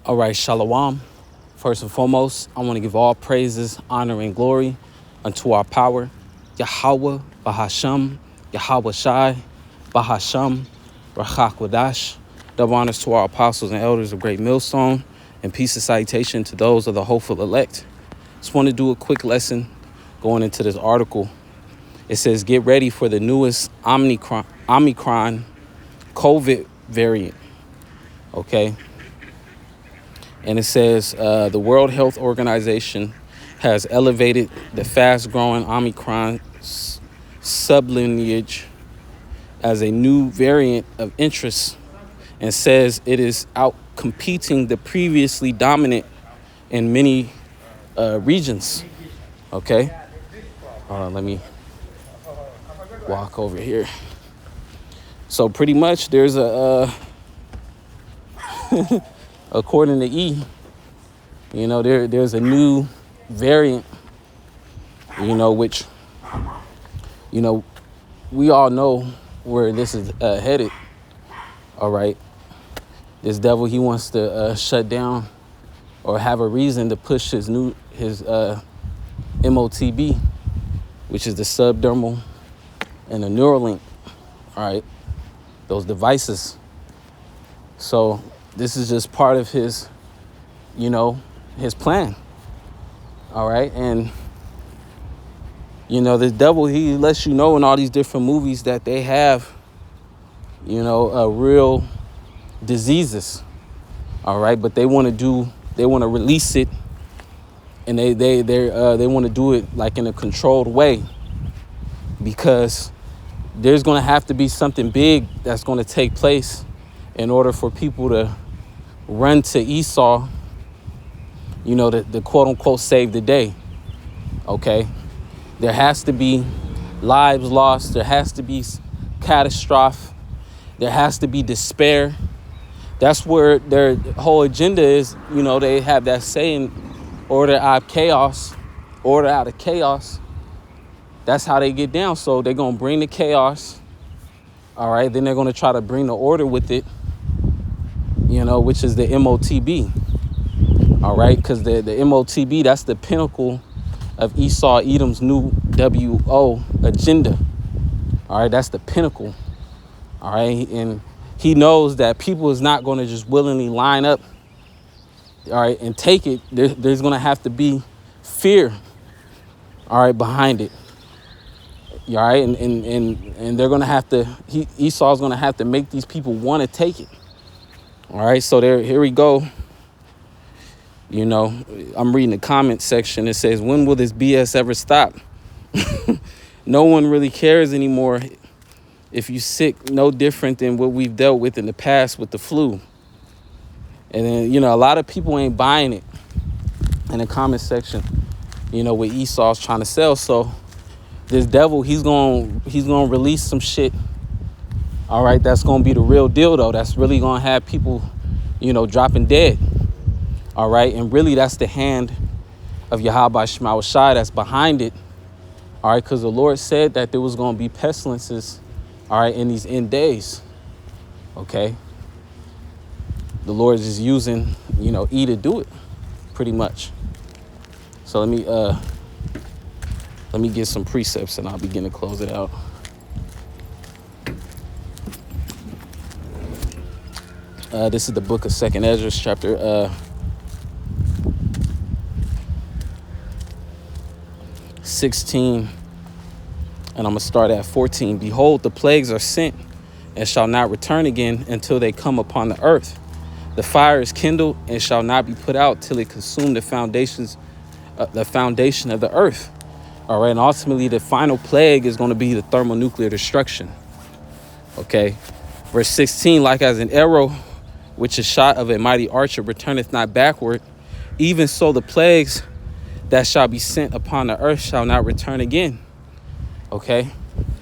All right, Shalom. First and foremost, I want to give all praises, honor, and glory unto our power, Yahweh, Bahasham, Yahweh Shai, Bahasham, Rachakwadash. Double honors to our apostles and elders of Great Millstone, and peace and salutation to those of the hopeful elect. Just want to do a quick lesson going into this article. It says, get ready for the newest Omicron COVID variant, okay? And it says the World Health Organization has elevated the fast-growing Omicron sublineage as a new variant of interest and says it is out-competing the previously dominant in many regions. Okay? Let me walk over here. So pretty much there's a... according to E, there's a new variant, which, we all know where this is headed. All right. This devil, he wants to shut down or have a reason to push his MOTB, which is the subdermal and the neural link. All right. Those devices. So this is just part of his, his plan. All right. And, the devil, he lets you know in all these different movies that they have, real diseases. All right. But they want to release it. And they want to do it like in a controlled way, because there's going to have to be something big that's going to take place in order for people to run to Esau, the quote unquote save the day. Okay. There has to be lives lost. There has to be catastrophe. There has to be despair. That's where their whole agenda is. They have that saying, order out of chaos. That's how they get down. So they're going to bring the chaos. All right. Then they're going to try to bring the order with it, which is the MOTB. All right. Because the MOTB, that's the pinnacle of Esau Edom's new WO agenda. All right. That's the pinnacle. All right. And he knows that people is not going to just willingly line up. All right. And take it. There's going to have to be fear. All right. Behind it. All right. And they're going to have to, Esau's going to have to make these people want to take it. All right. So here we go. I'm reading the comment section. It says, when will this BS ever stop? No one really cares anymore. If you're sick, no different than what we've dealt with in the past with the flu. And then, a lot of people ain't buying it in the comment section, what Esau's trying to sell. So this devil, he's going to release some shit. All right. That's going to be the real deal, though. That's really going to have people, dropping dead. All right. And really, that's the hand of Yahweh Shai that's behind it. All right. Because the Lord said that there was going to be pestilences. All right. In these end days. OK. The Lord is using, E to do it pretty much. So let me get some precepts and I'll begin to close it out. This is the book of 2nd Ezra, chapter 16, and I'm going to start at 14. Behold, the plagues are sent and shall not return again until they come upon the earth. The fire is kindled and shall not be put out till it consume the foundation of the earth. All right. And ultimately, the final plague is going to be the thermonuclear destruction. Okay. Verse 16, like as an arrow which is shot of a mighty archer returneth not backward, even so the plagues that shall be sent upon the earth shall not return again. Okay.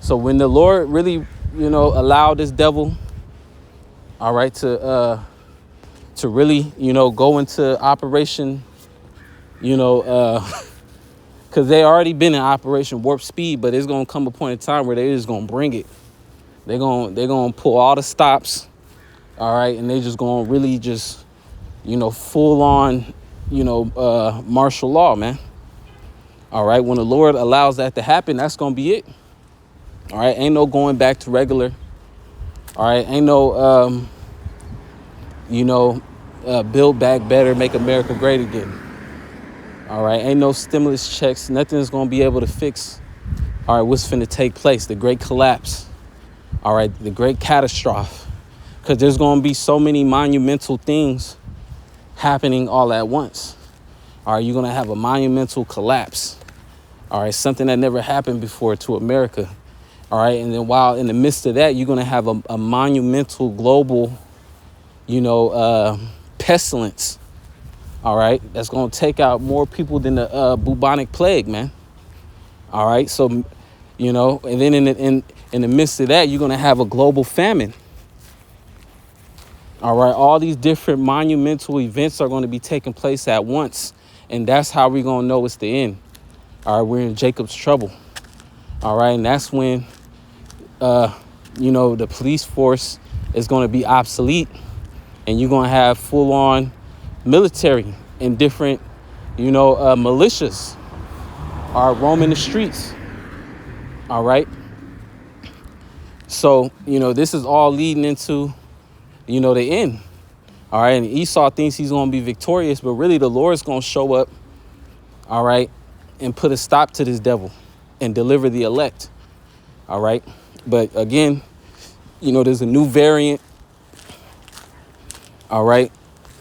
So when the Lord really, allowed this devil, all right, to really, go into operation, because they already been in Operation Warp Speed, but it's going to come a point in time where they're just going to bring it. They're going to pull all the stops. All right. And they just going to really just, full on, martial law, man. All right. When the Lord allows that to happen, that's going to be it. All right. Ain't no going back to regular. All right. Ain't no, build back better, make America great again. All right. Ain't no stimulus checks. Nothing's going to be able to fix. All right. What's finna take place? The great collapse. All right. The great catastrophe. Because there's going to be so many monumental things happening all at once. All right. You're going to have a monumental collapse. All right. Something that never happened before to America. All right. And then while in the midst of that, you're going to have a monumental global, pestilence. All right. That's going to take out more people than the bubonic plague, man. All right. So, and then in the midst of that, you're going to have a global famine. All right. All these different monumental events are going to be taking place at once. And that's how we're going to know it's the end. All right. We're in Jacob's trouble. All right. And that's when, the police force is going to be obsolete. And you're going to have full on military and different, militias are roaming the streets. All right. So, this is all leading into, the end. All right. And Esau thinks he's going to be victorious, but really the Lord's going to show up. All right. And put a stop to this devil and deliver the elect. All right. But again, there's a new variant. All right.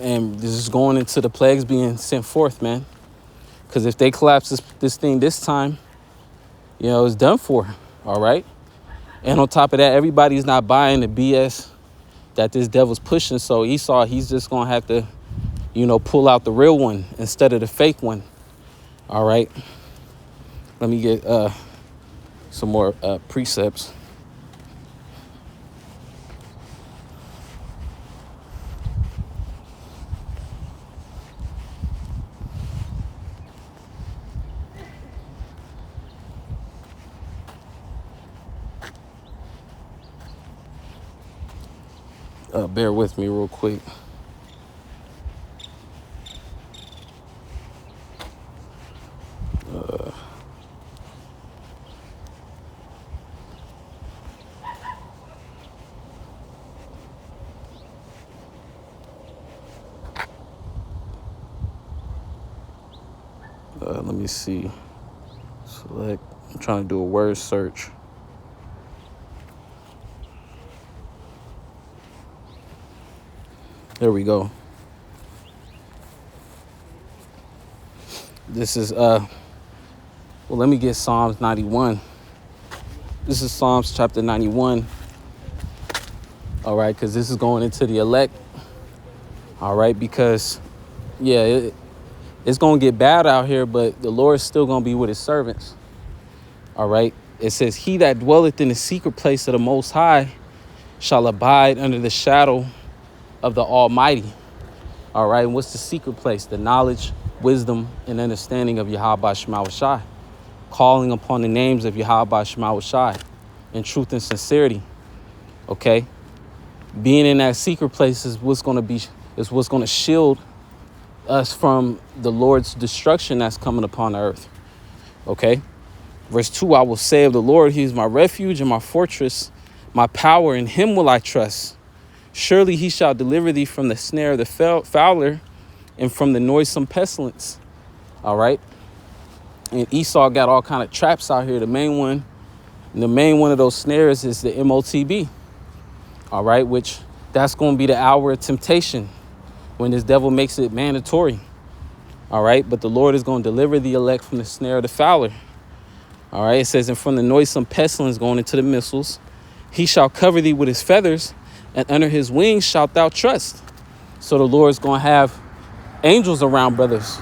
And this is going into the plagues being sent forth, man. Because if they collapse this thing this time, it's done for. All right. And on top of that, everybody's not buying the BS that this devil's pushing. So Esau, he's just going to have to, pull out the real one instead of the fake one. All right. Let me get some more precepts. Bear with me real quick. Let me see. Select. I'm trying to do a word search. There we go. This is let me get Psalms 91. This is Psalms chapter 91. All right, because this is going into the elect. All right, because it's going to get bad out here, but the Lord's still going to be with his servants. All right. It says, he that dwelleth in the secret place of the Most High shall abide under the shadow of the Almighty. All right. And what's the secret place? The knowledge, wisdom, and understanding of Yahweh Shema Shai. Calling upon the names of Yahweh Shema Shai in truth and sincerity. Okay. Being in that secret place is what's going to shield us from the Lord's destruction that's coming upon the earth. Okay. Verse 2, I will say of the Lord, he is my refuge and my fortress, my power, in him will I trust. Surely he shall deliver thee from the snare of the fowler and from the noisome pestilence. All right. And Esau got all kind of traps out here. The main one of those snares is the MOTB. All right. Which that's going to be the hour of temptation when this devil makes it mandatory. All right. But the Lord is going to deliver the elect from the snare of the fowler. All right. It says, and from the noisome pestilence going into the missiles, he shall cover thee with his feathers, and under his wings shalt thou trust. So the Lord's going to have angels around, brothers.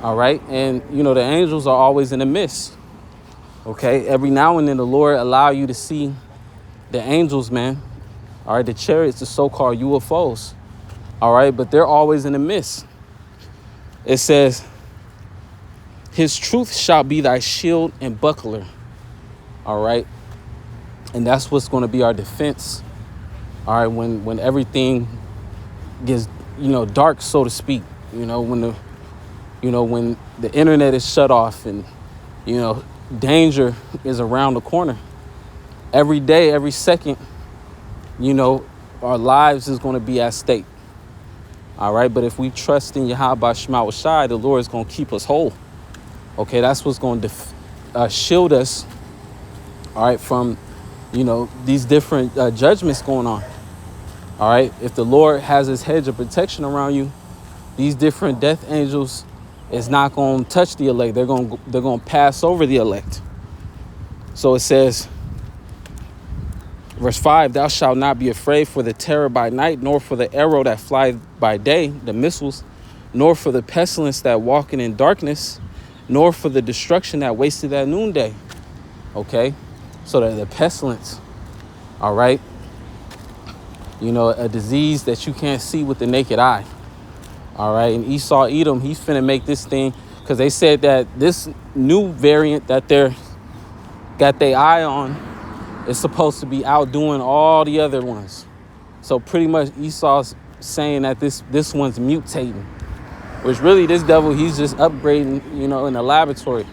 All right. And, the angels are always in the midst. Okay. Every now and then the Lord allow you to see the angels, man. All right. The chariots, the so-called UFOs. All right. But they're always in the midst. It says, his truth shall be thy shield and buckler. All right. And that's what's going to be our defense. All right. When everything gets dark, so to speak. When the internet is shut off and danger is around the corner. Every day, every second, our lives is going to be at stake. All right, but if we trust in Yahweh Shema Shai, the Lord is going to keep us whole. Okay, that's what's going to shield us. All right, from these different judgments going on. All right, if the Lord has his hedge of protection around you, these different death angels is not going to touch the elect. They're going to pass over the elect. So it says, verse 5, thou shalt not be afraid for the terror by night, nor for the arrow that flieth by day, the missiles, nor for the pestilence that walketh in darkness, nor for the destruction that wasteth at noonday. Okay, so that the pestilence, all right, a disease that you can't see with the naked eye. All right, and Esau Edom, he's finna make this thing, because they said that this new variant that they're got their eye on is supposed to be outdoing all the other ones. So pretty much Esau's saying that this one's mutating, which really this devil, he's just upgrading, in the laboratory.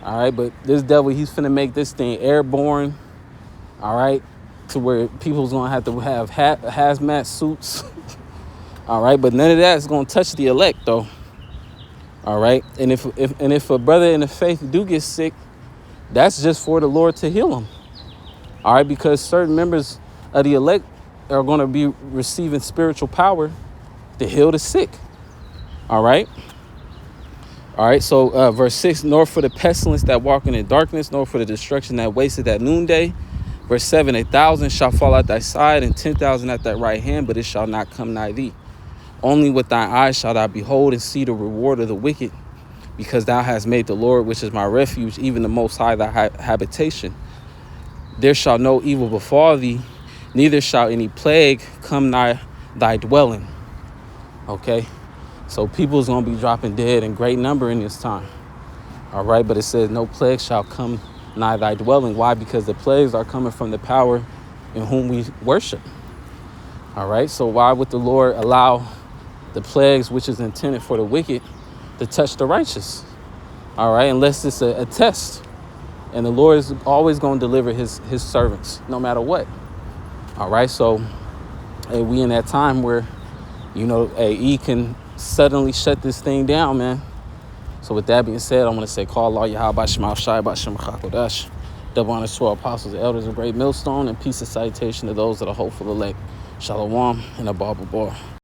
All right, but this devil, he's finna make this thing airborne. All right, to where people's gonna have to have hazmat suits. All right, but none of that is gonna touch the elect, though. All right, and if a brother in the faith do get sick, that's just for the Lord to heal him. All right, because certain members of the elect are going to be receiving spiritual power to heal the sick. All right. All right. So verse 6, nor for the pestilence that walketh in darkness, nor for the destruction that wasteth at noonday. Verse 7, 1,000 shall fall at thy side, and 10,000 at thy right hand, but it shall not come nigh thee. Only with thine eyes shalt thou behold and see the reward of the wicked, because thou hast made the Lord, which is my refuge, even the Most High, thy habitation. There shall no evil befall thee, neither shall any plague come nigh thy dwelling. Okay, so people's gonna be dropping dead in great number in this time. All right, but it says no plague shall come nigh thy dwelling. Why? Because the plagues are coming from the power in whom we worship. All right, so why would the Lord allow the plagues, which is intended for the wicked, to touch the righteous? All right, unless it's a test. And the Lord is always going to deliver his servants, no matter what. All right, so we in that time where, he can suddenly shut this thing down, man. So with that being said, I want to say, call Allah Yahweh Shema Shai B'Shem Chakodash. Double honors to our apostles, the elders of Great Millstone, and peace and salutation to those that are hopeful elect. Shalom and a Bible bar.